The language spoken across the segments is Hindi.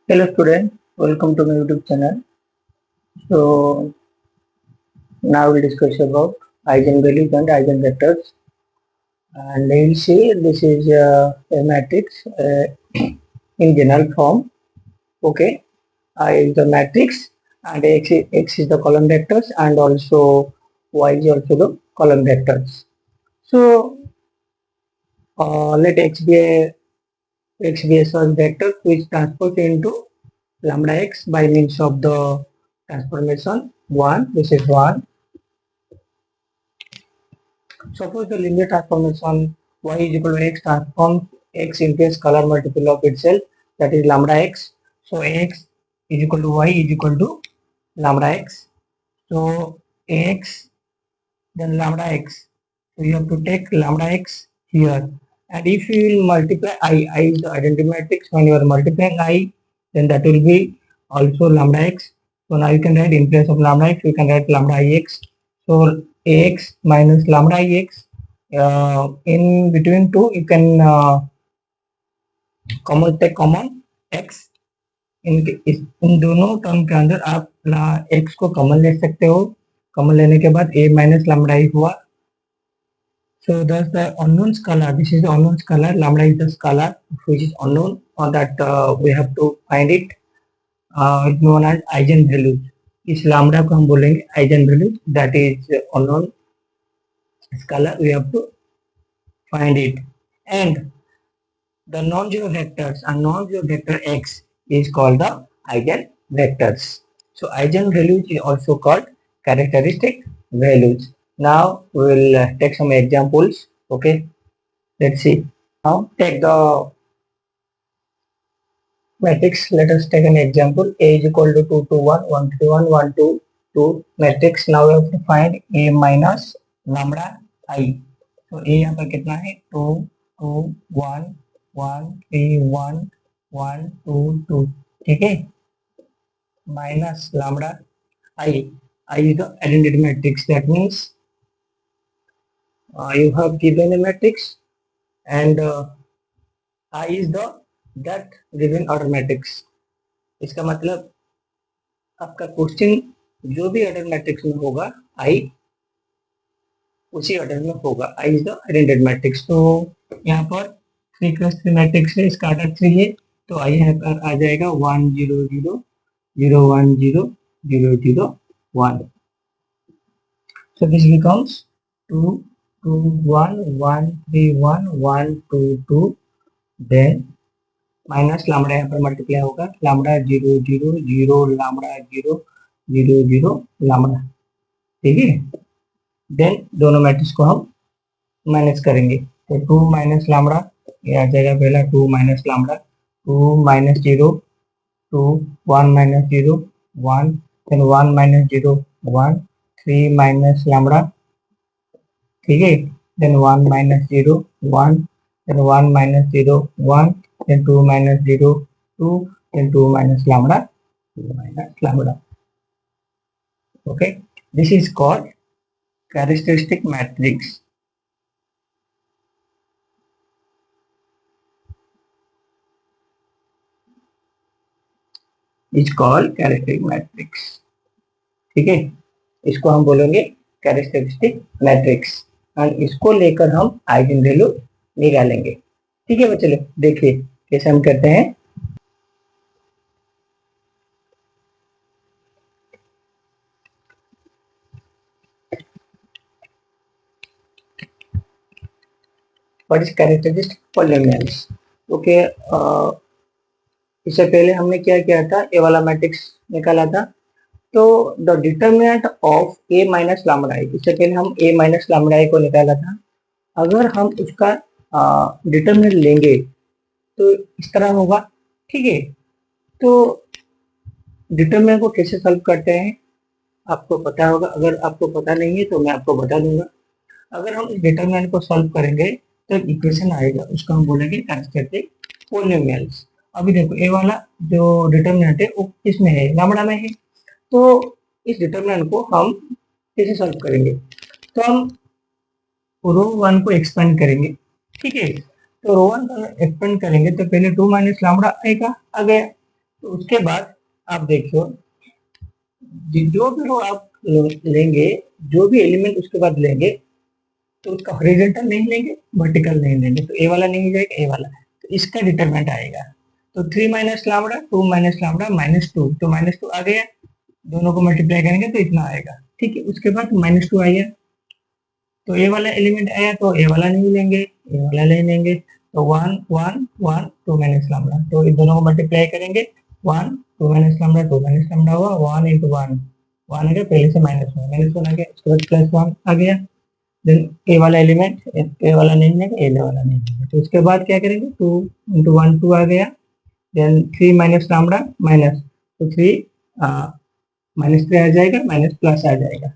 Hello students, welcome to my YouTube channel. So now we'll discuss about eigenvalues and eigenvectors, and we'll see this is a matrix in general form. Okay, I is the matrix and X is the column vectors and also Y is also the column vectors. So let X be a such vector which transpose into lambda X by means of the transformation 1. This is 1. Suppose the linear transformation y is equal to x transforms x into a scalar multiple of itself, that is lambda x. So x is equal to y is equal to lambda x. So x then lambda x. So you have to take lambda x here. And if you will multiply I is the identity matrix. When you are multiplying I, then that will be also lambda x. So now you can write in place of lambda x, you can write lambda ix. So ax minus lambda ix. In between two, you can take common x. इन दोनों टर्म के अंदर आप x को कॉमन ले सकते हो. कॉमन लेने के बाद a माइनस लैम्बडा ही हुआ. So thus the unknown scalar, this is the unknown scalar, lambda is the scalar which is unknown, or that we have to find it, known as eigenvalues. इस lambda को हम बोलेंगे eigenvalues, that is unknown scalar, we have to find it. And the non-zero vectors and non-zero vector x is called the eigenvectors. So eigenvalues is also called characteristic values. Now we will take some examples. Okay, let's see. Now take the matrix. Let us take an example. A is equal to 2 2 1 1 3 1 1 2 2 matrix. Now we have to find a minus lambda I. So a यहाँ पर कितना है 2 2 1 1 3 1 1 2 2. ठीक है, minus lambda I. I is the identity matrix. That means you have given a matrix and I is the that given order matrix. इसका मतलब आपका क्वेश्चन जो भी ऑर्डर मैट्रिक्स में होगा आई उसी ऑर्डर में होगा. I is the identity matrix. तो यहाँ पर 3 + 3 मैट्रिक्स है, इसका ऑर्डर 3 है, तो आई यहाँ पर आ जाएगा 1 0 0 0 1 0 0 0 1. So this becomes 2 2 1 1 3 1 1 2 2. Then minus lambda यहाँ पर मल्टीप्लाई होगा, लैम्बडा 0 0 0 लैम्बडा 0 0 0 लैम्बडा. ठीक है, देन दोनों मैट्रिक्स को हम माइनस करेंगे. तो 2 माइनस लैम्बडा ये आ जाएगा पहला 2 minus lambda 2 minus 0 2 1 minus 0 1 then 1 minus 0 1 3 minus lambda. ठीक है, then 1 minus 0 1 then 1 minus 0 1 then 2 minus 0 2 then 2 minus lambda 2 minus lambda. Okay, this is called characteristic matrix. Is called characteristic matrix. ठीक है, इसको हम बोलेंगे कैरेक्टरिस्टिक मैट्रिक्स और इसको लेकर हम आइगन वैल्यू निकालेंगे. ठीक है बच्चों, देखिए कैसे हम करते हैं. What is characteristic polynomials. Okay, इससे पहले हमने क्या किया था, ए वाला मैट्रिक्स निकाला था. तो the determinant of A minus lambda I, इससे पहले हम ए माइनस लैम्बडा आई को निकाला था. अगर हम उसका डिटर्मिनेंट लेंगे तो इस तरह होगा. ठीक है, तो डिटर्मिनेंट को कैसे सॉल्व करते हैं आपको पता होगा. अगर आपको पता नहीं है तो मैं आपको बता दूंगा. अगर हम इस डिटर्मिनेंट को सॉल्व करेंगे तो एक इक्वेशन आएगा, उसको हम बोलेंगे कैरेक्टरिस्टिक पॉलिनोमियल्स. अभी देखो ए वाला जो डिटर्मिनेंट है वो किसमें है, लैम्बडा में है. तो इस डिटर्मिनेंट को हम कैसे सॉल्व करेंगे, तो हम रो 1 को एक्सपेंड करेंगे. ठीक है, तो रो 1 को एक्सपेंड करेंगे तो पहले 2 माइनस लैम्बडा आएगा, आ गया. तो उसके बाद आप देखियो जो भी रो आप लेंगे, जो भी एलिमेंट उसके बाद लेंगे, तो उसका हॉरिजॉन्टल नहीं लेंगे, वर्टिकल नहीं लेंगे, तो ए वाला नहीं जाएगा, ए वाला, तो इसका डिटरमिनेंट आएगा। तो 3 माइनस लामड़ा 2 माइनस लामड़ा -2, तो -2 आ गया, दोनों को मल्टीप्लाई करेंगे तो इतना आएगा। ठीक है, उसके बाद -2 आ गया, तो ए वाला एलिमेंट आया, तो ए वाला नहीं लेंगे, ए वाला ले लेंगे, तो 1 1 1 2 माइनस लामड़ा, तो इन दोनों को मल्टीप्लाई करेंगे, 1 2 माइनस लामड़ा 2 माइनस लामड़ा हुआ, 1 इंटू 1 1 आ गया, पहले से -1 आ गया, उसके बाद +1 आ गया। देन ए वाला एलिमेंट, ए वाला नहीं लेंगे, ए वाला नहीं लेंगे, तो उसके बाद क्या करेंगे, 2 इंटू 1 2 आ गया, देन 3 माइनस लामड़ा माइनस, तो 3 -3 आ जाएगा, माइनस प्लस आ जाएगा।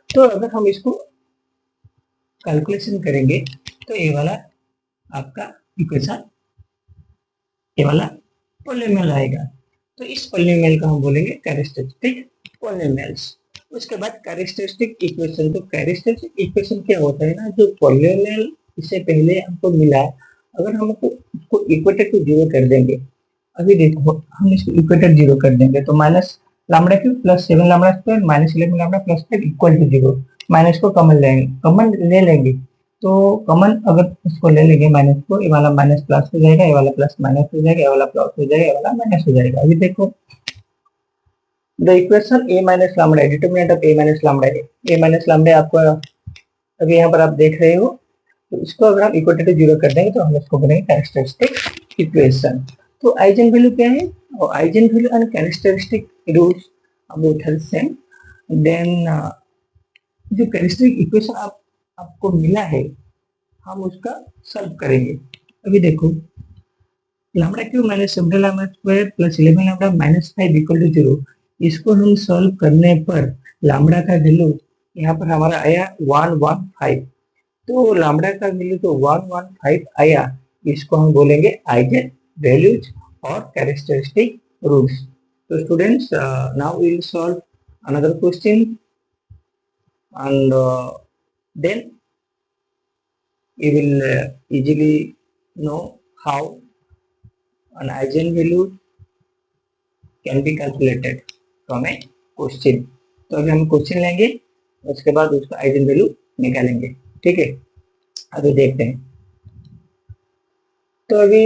तो अगर हम इसको कैलकुलेशन करेंगे तो ये वाला आपका इक्वेशन, ये वाला पॉलिनोमियल आएगा। तो इस पॉलिनोमियल को हम बोलेंगे कैरेक्टरिस्टिक पॉलिनोमियल्स। उसके बाद कैरेक्टरिस्टिक इक्वेशन, तो कैरेक्टरिस्टिक इक्वेशन क्या होता है ना, जो पॉलिनोमियल इससे पहले हमको मिला, अगर हमको उसको इक्वेटर टू जीरो कर देंगे, अभी देखो हम इसको इक्वेटर जीरो कर देंगे, तो minus lambda cube plus 7 lambda square minus 11 lambda plus 5 equal to zero. Minus को कॉमन लेंगे, कॉमन ले लेंगे, तो कॉमन अगर इसको ले लेंगे माइनस को, ये वाला माइनस प्लस हो जाएगा, ये वाला प्लस माइनस हो जाएगा, ये वाला प्लस हो जाएगा, ये वाला माइनस हो जाएगा। अभी देखो the equation a minus lambda, determinant of a minus lambda है, a माइनस लामड़ा आपको अभी यहाँ पर आप देख रहे हो, तो इसको अगर हम इक्वल टू जीरो कर देंगे तो हम इसको बनेंगे कैरेक्टरिस्टिक इक्वेशन। तो आइजन वैल्यू क्या है, और eigen value and characteristic rules both are same. Then जो कैरेक्टरिस्टिक इक्वेशन आपको मिला है, हम उसका सॉल्व करेंगे। अभी देखो lambda cube minus 7 lambda square plus 11 lambda minus 5 equal to 0, इसको हम सॉल्व करने पर लैम्डा का वैल्यू यहाँ पर हमारा आया 115। तो लैम्डा का वैल्यू तो 115 आया, इसको हम बोलेंगे आइजन वैल्यूज और कैरेक्टरिस्टिक रूल्स। तो students, now we will solve another question, and then we will easily know how an eigenvalue can be calculated from a question। तो अभी हम क्वेश्चन लेंगे, उसके बाद उसका आइजन वैल्यू निकालेंगे। ठीक है, अभी देखते हैं। तो अभी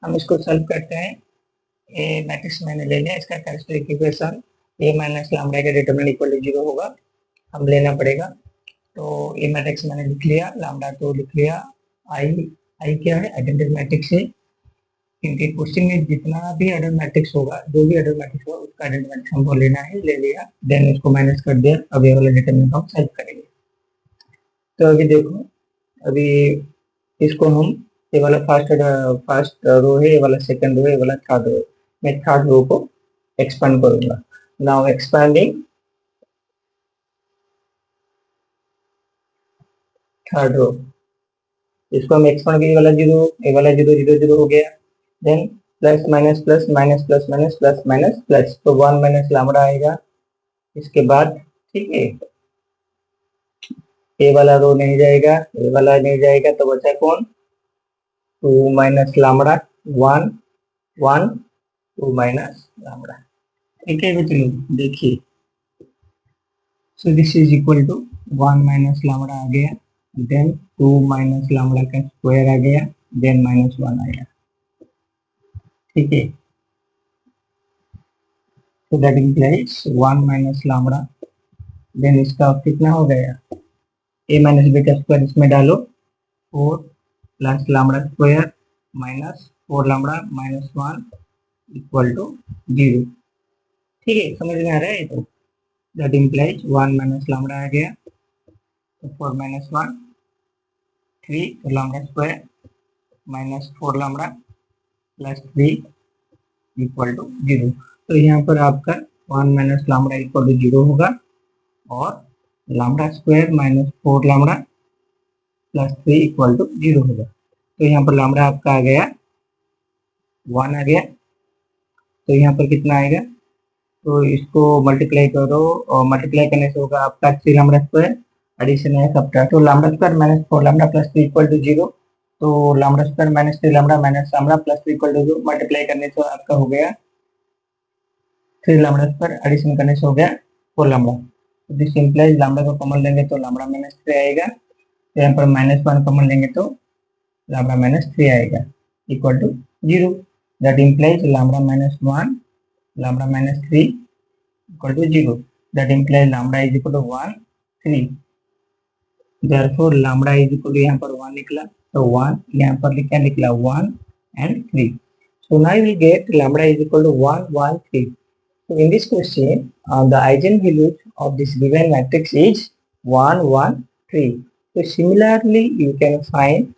हम इसको सॉल्व करते हैं। ए मैट्रिक्स मैंने ले लिया, इसका कैरेक्टरिस्टिक इक्वेशन ए माइनस लैम्डा का डिटरमिनेंट इक्वल टू 0 होगा, हम लेना पड़ेगा। तो ए मैट्रिक्स मैंने लिख लिया, लैम्डा तो लिख लिया, आई क्या है, आइडेंटिटी मैट्रिक्स है, क्योंकि क्वेश्चन में जितना भी अडर मैट्रिक्स होगा, जो भी अडर मैट्रिक्स होगा उसका आइडेंटिटी मैट्रिक्स हमको लेना है, ले लिया, देन उसको माइनस कर दिया, अब ये वाला डिटरमिनेंट हम सॉल्व करेंगे। तो अभी देखो, अभी इसको हम, ये वाला फर्स्ट रो है, ये वाला सेकंड रो है, ये वाला थर्ड रो है, मैं थर्ड रो को एक्सपांड करूंगा। नाउ एक्सपांडिंग थर्ड रो, इसको हम एक्सपांड करेंगे, वाला जीरो, ये वाला जीरो जीरो जीरो हो गया, then plus minus plus minus plus minus plus minus plus, तो 1 माइनस लैम्डा आएगा। इसके बाद ठीक है, ए वाला रो नहीं जाएगा, ए वाला नहीं जाएगा, तो बचा कौन, 2 माइनस लैम्डा 1 1 2 माइनस लैम्डा। ठीक है बच्चों, देखिए, so this is equal to 1 minus lambda आ गया, देन 2 माइनस लैम्डा का स्क्वायर आ गया, देन -1 आया। ठीक है, तो that implies 1 minus lambda, then इसका कितना हो गया, ए माइनस बी का स्क्वायर इसमें डालो, 4 plus lambda square minus 4 lambda -1 equal to 0। ठीक है, समझ में आ रहा है। तो दैट इम्प्लाइज 1 माइनस लैम्डा आ गया, तो 4 माइनस 1 3, तो lambda square minus 4 lambda plus 3 equal to 0। तो यहाँ पर आपका 1 माइनस लैम्डा इक्वल टू 0 होगा, और lambda square minus 4 lambda plus 3 equal to 0 होगा। तो यहाँ पर लैम्डा आपका आ गया 1 आ गया, तो यहाँ पर कितना आएगा, तो इसको मल्टीप्लाई करो, और मल्टीप्लाई करने से होगा आपका 3 लैम्डा स्क्वायर, एडिशन है सबट्रैक्ट, तो lambda square minus 4 lambda plus 3 equal to 0। तो lambda square minus 3 lambda minus lambda plus 3 equal to multiply करने से आपका हो गया 3 लैम्डा स्क्वायर, एडिशन करने से हो गया 4 लैम्डा। तो दिस इंप्लाइज लैम्डा को कॉमन लेंगे तो लैम्डा माइनस 3 आएगा, तो यहाँ पर -1 कॉमन लेंगे तो लैम्डा माइनस 3 आएगा equal to 0। That implies lambda minus 1 lambda minus 3 equal to 0। That implies lambda is equal to 1 3। Therefore lambda is equal to यहाँ पर 1 निकला, तो 1 यहाँ पर क्या निकला 1 and 3। So now we get lambda is equal to 1 1 3। So in this question the eigenvalues of this given matrix is 1 1 3। So similarly you can find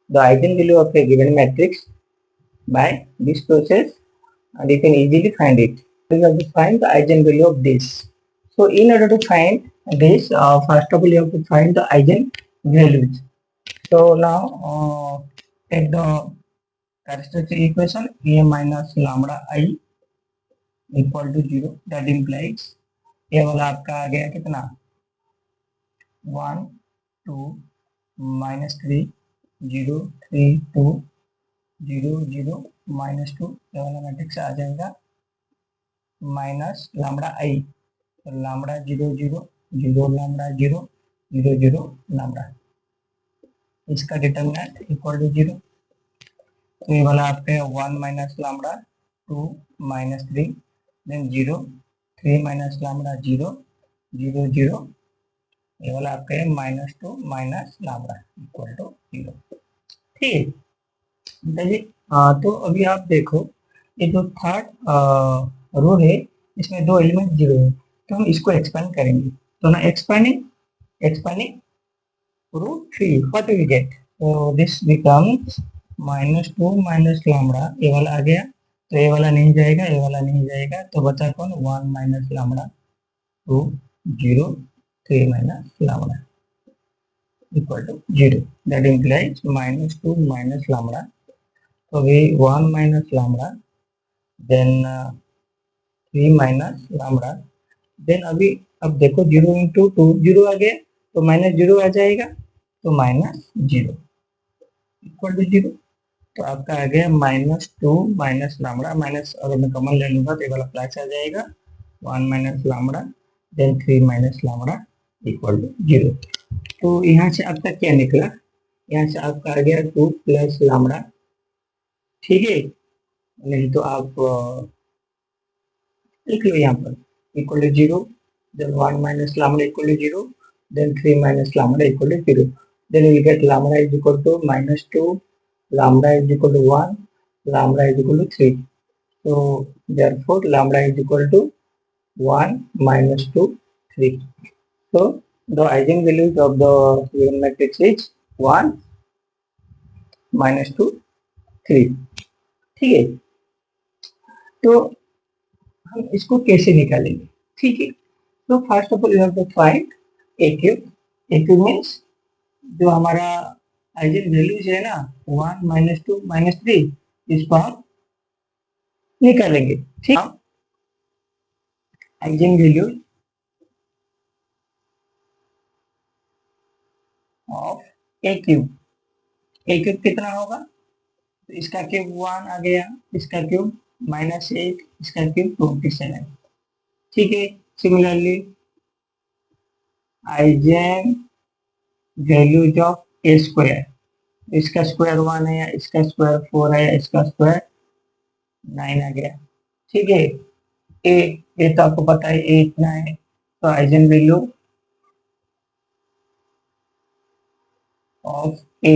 the eigenvalue of a given matrix by this process, and you can easily find it. You have to find the eigenvalue of this. So in order to find this, first of all you have to find the eigenvalues. So now take the characteristic equation a minus lambda I equal to 0। That implies ये वाला आपका आ गया कितना 1 2 -3 0 3 2 0 0 -2। ये वाला मैट्रिक्स आ जाएगा माइनस लैम्डा आई, तो लैम्डा 0 0 0 लैम्डा 0 0 0 लैम्डा, इसका डिटरमिनेंट इक्वल टू 0। तो ये वाला आपका 1 minus lambda 2 -3 then 0 3 minus lambda 0 0 0, ये वाला आपका है -2 माइनस लैम्डा इक्वल टू 0। ठीक है बताइए। तो अभी आप देखो ये जो थर्ड रो है इसमें दो एलिमेंट 0 है, तो हम इसको एक्सपेंड करेंगे। तो ना expanding root 3 what we get, तो दिस बिकम्स -2 माइनस लैम्डा, ये वाला आ गया तो ये वाला नहीं जाएगा, ये वाला नहीं जाएगा, तो बचा कौन 1 minus lambda 2 0 3 minus lambda equal to 0। That implies -2 minus lambda, तो अभी 1 minus lambda then 3 minus lambda, then अभी अब देखो 0 इंटू 2 0 आ गया, तो -0 आ जाएगा, तो -0 इक्वल टू 0। तो आपका आ गया -2 माइनस लैम्डा, माइनस अगर मैं कॉमन ले लूंगा तो ये वाला प्लस आ जाएगा 1 minus lambda then 3 minus lambda equal to 0। तो यहाँ से आपका क्या निकला, यहाँ से आपका आ गया 2 प्लस लैम्डा, ठीक है। नहीं तो आप लिख लो यहाँ पर equal to 0, then 1 minus lambda equal to 0, then 3 minus lambda equal to 0। Then we get lambda is equal to -2, lambda is equal to 1, lambda is equal to 3। So therefore lambda is equal to 1 -2 3। So the eigenvalues of the given matrix is 1 -2 3। ठीक है, तो हम इसको कैसे निकालेंगे, ठीक है। तो first of all you have to find A cube. A cube means जो हमारा आइजन वैल्यूज है ना 1 -2 -3, इसको हम निकालेंगे, ठीक। Eigen values of A cube, A cube कितना होगा, तो इसका क्यूब 1 आ गया, इसका क्यूब -8, इसका क्यूब 27, ठीक है। Similarly eigen values of A square, इसका स्क्वायर 1 है, इसका स्क्वायर 4 है, इसका स्क्वायर 9 आ गया, ठीक है। ए तो आपको पता है ए इतना है, तो eigen value of A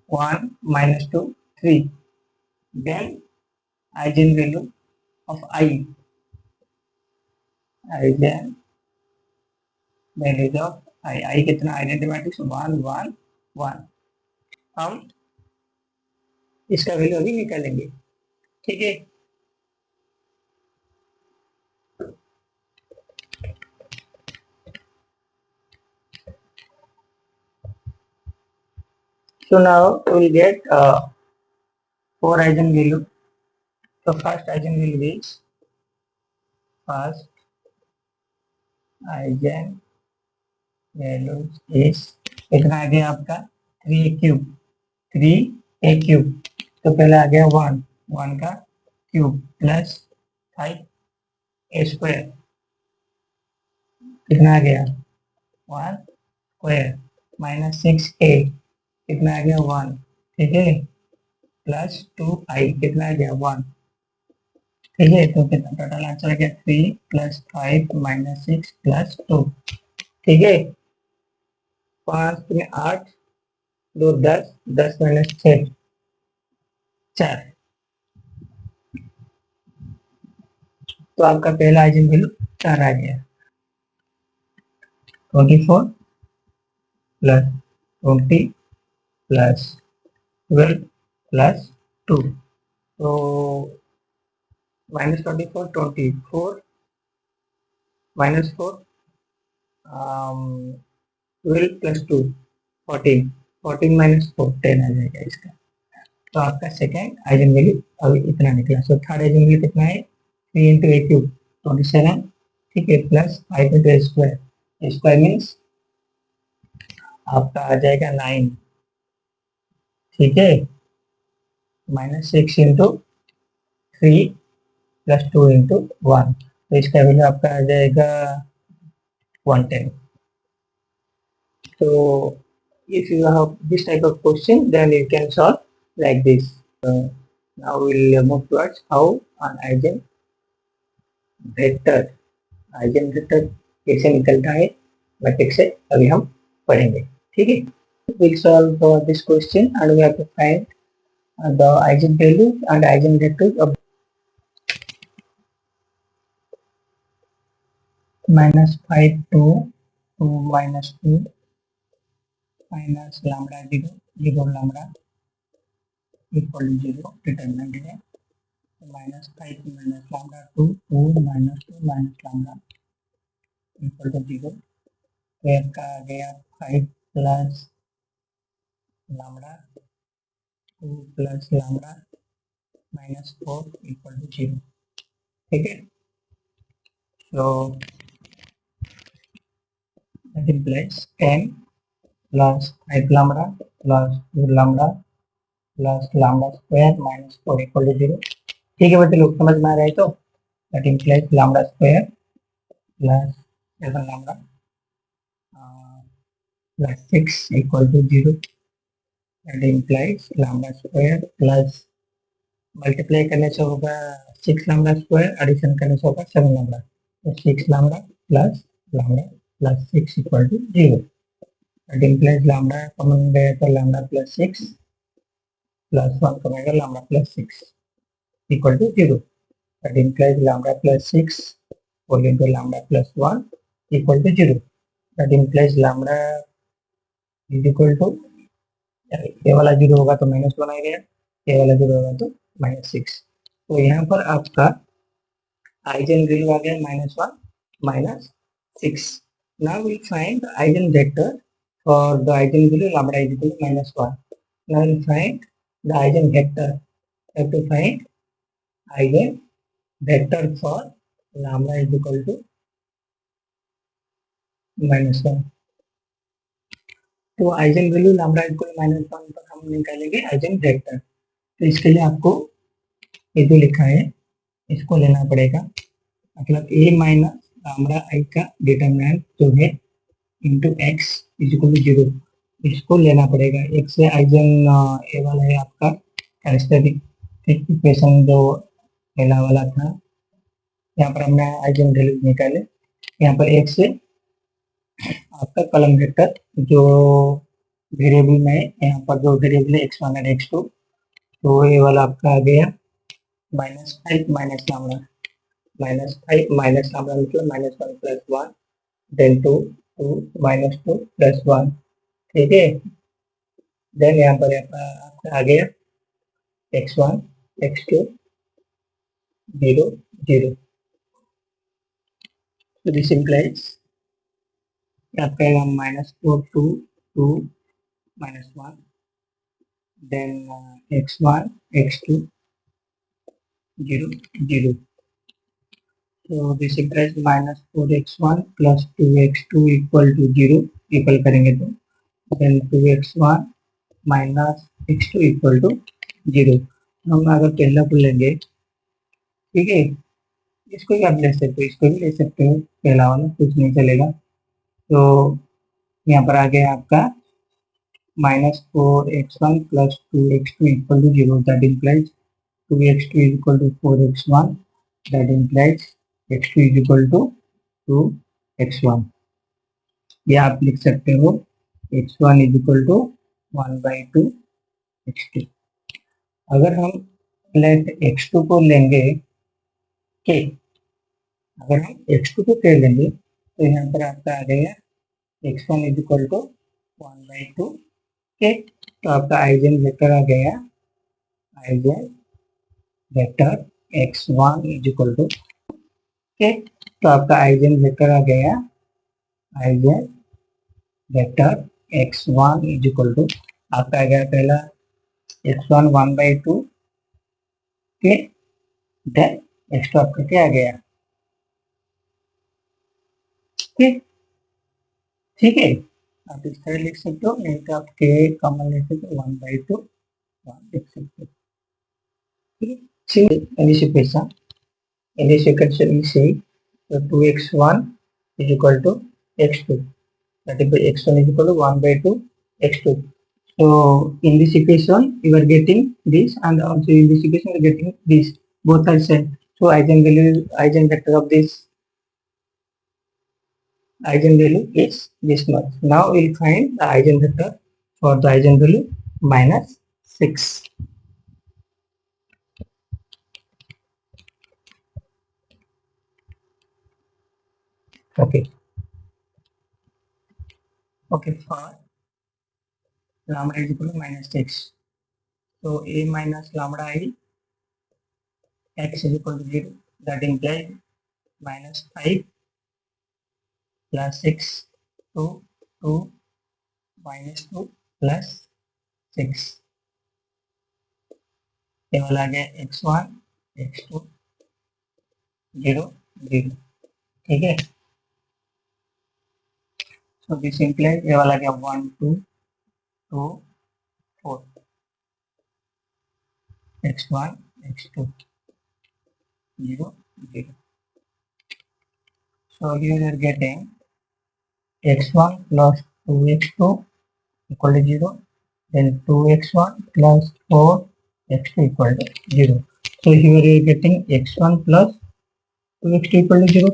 1 -2 3, then eigen value of I, eigen values of I, I कितना आइडेंटिटी मैट्रिक्स 1 1 1, हम इसका वैल्यू अभी निकालेंगे, ठीक है। So now we will get 4 eigenvalue. So first eigenvalue is first eigenvalue is कितना आ गया आपका 3 क्यूब, 3a³ तो पहले आ गया 1 का क्यूब प्लस 5a² कितना आ गया 1² माइनस 6a कितना आ गया 1, ठीक है, प्लस 2i कितना आ गया 1, ठीक है। तो कितना टोटल आंसर आ गया 3 प्लस 5 माइनस 6 प्लस 2, ठीक है। 5 में 8, 2 10, 10 माइनस 6 4, तो आपका पहला आइजन वैल्यू 4 आ गया। 24 प्लस 20 प्लस 12 प्लस 2, तो -24 24 -4 12 प्लस 2 14 14 माइनस 4 10 आ जाएगा इसका। तो आपका सेकेंड आइजन वैल्यू अभी इतना निकला। सो थर्ड आइजन वैल्यू कितना है 3 इंटू ए क्यूब 27, ठीक है, प्लस 5 इंटू ए स्क्वायर, स्क्वायर मीन्स आपका आ जाएगा 9, ठीक है, माइनस 6 इंटू 3 प्लस 2 इंटू 1, तो इसका वैल्यू आपका आ जाएगा 110। So if you have this type of question, then you can solve like this. Now we'll move towards how an eigen vector कैसे निकलता है मैट्रिक्स से अभी हम पढ़ेंगे, ठीक है। We'll solve this question and we have to find the eigenvalues and eigenvectors of -5 to 2 minus 2 minus lambda 0 0 lambda equal to 0 determinant है। -5 minus lambda 2 2 minus 2 minus lambda equal to 0, तो आपका आ गया 5 plus lambda 2 plus lambda minus 4 equal to 0, ठीक है। So that implies 10 plus 5 lambda plus 2 lambda plus lambda square minus 4 equal to 0, ठीक है बच्चे लोग, समझ में आ रहा है? तो that implies lambda square plus 7 lambda plus 6 equal to 0, that implies lambda square plus multiply करने से होगा 6 लैम्डा स्क्वायर, एडिशन करने से होगा 7 लैम्डा, तो 6 lambda plus 6 equal to 0, that implies lambda common गया तो लैम्डा प्लस 6 प्लस 1 कमेगा lambda plus 6 equal to 0, that implies lambda plus 6 whole into lambda plus 1 equal to 0, that implies lambda is equal to, ये वाला 0 होगा तो -1 आएगा, ये वाला 0 होगा तो -6, तो यहाँ पर आपका आइजन वैल्यू आ गया -1 -6। Now we find the eigenvector for the eigenvalue lambda is equal to -1. Now we find the eigenvector. We have to find eigenvector for lambda is equal to -1. तो आइजन वैल्यू लैम्डा इक्वल -1 पर हम निकालेंगे आइजन वेक्टर। तो इसके लिए आपको ये जो लिखा है इसको लेना पड़ेगा, मतलब a माइनस लैम्डा आई का डिटरमिनेंट जो है into x is equal to 0, इसको लेना पड़ेगा। एक से आइजन ए वाला है आपका कैरेक्टरिस्टिक इक्वेशन जो पहला वाला था, यहाँ पर हमने आइजन वैल्यू निकाले। यहाँ पर एक से आपका कॉलम वेक्टर जो वेरिएबल में, यहाँ पर जो वेरिएबल है x1 और x2, तो ये वाला आपका आ गया -5 माइनस लैम्डा, -5 माइनस लैम्डा मतलब -1 प्लस 1 देन 2 2 -2 प्लस 1, ठीक है। देन यहाँ पर आपका आ गया x1 x2 0 0, तो दिस इम्प्लाइज आपका -4 2 2 -1 देन x1 x2 0 0, तो this implies -4x1 plus 2x2 equal to 0, equal करेंगे तो then 2x1 minus x2 equal to 0। हम अगर पहला को लेंगे, ठीक है, इसको भी आप ले सकते हो, इसको भी ले सकते हो, पहला वाला कुछ नहीं चलेगा। तो यहाँ पर आ गया आपका -4x1 + 2x2 equal to 0, that implies 2x2 is equal to 4x1, that implies x2 is equal to 2x1। ये आप लिख सकते हो x1 is equal to 1/2 x2। अगर हम लेट x2 को लेंगे के, अगर हम x2 को के लेंगे तो यहाँ पर आपका आ गया x1 is equal to 1/2 के। तो आपका आइजेन वेक्टर आ गया, eigen vector x1 is equal to के। तो आपका आइजेन वेक्टर आ गया, eigen vector x1 is equal to, आपका आ गया पहला x1 1/2 के, देन x2 आपका क्या आ गया, ठीक है। आप इस तरह लिख सकते हो, नहीं तो आप के कॉमन ले सकते हो, 1/2 1 लिख सकते हो, ठीक है। In this equation we say 2x1 is equal to x2, that is x1 is equal to 1/2 x2। So in this equation you are getting this, and also in this equation you are getting this, both are same। So eigenvector of this eigenvalue is this much। Now we'll find the eigenvector for the eigenvalue -6। Okay, for lambda is equal to -6, so a minus lambda I x is equal to 0, that implies -5 plus 6 to 2 -2 plus 6, ये वाला आ गया x1 x2 0 0, ठीक है। सो दिस इम्प्लाइज ये वाला आ गया 1 2 2 4, x1 x2 0 0। So here you are getting x1 plus 2x2 equal to 0, then 2x1 plus 4x2 equal to 0। So here you are getting x1 plus 2x2 equal to 0,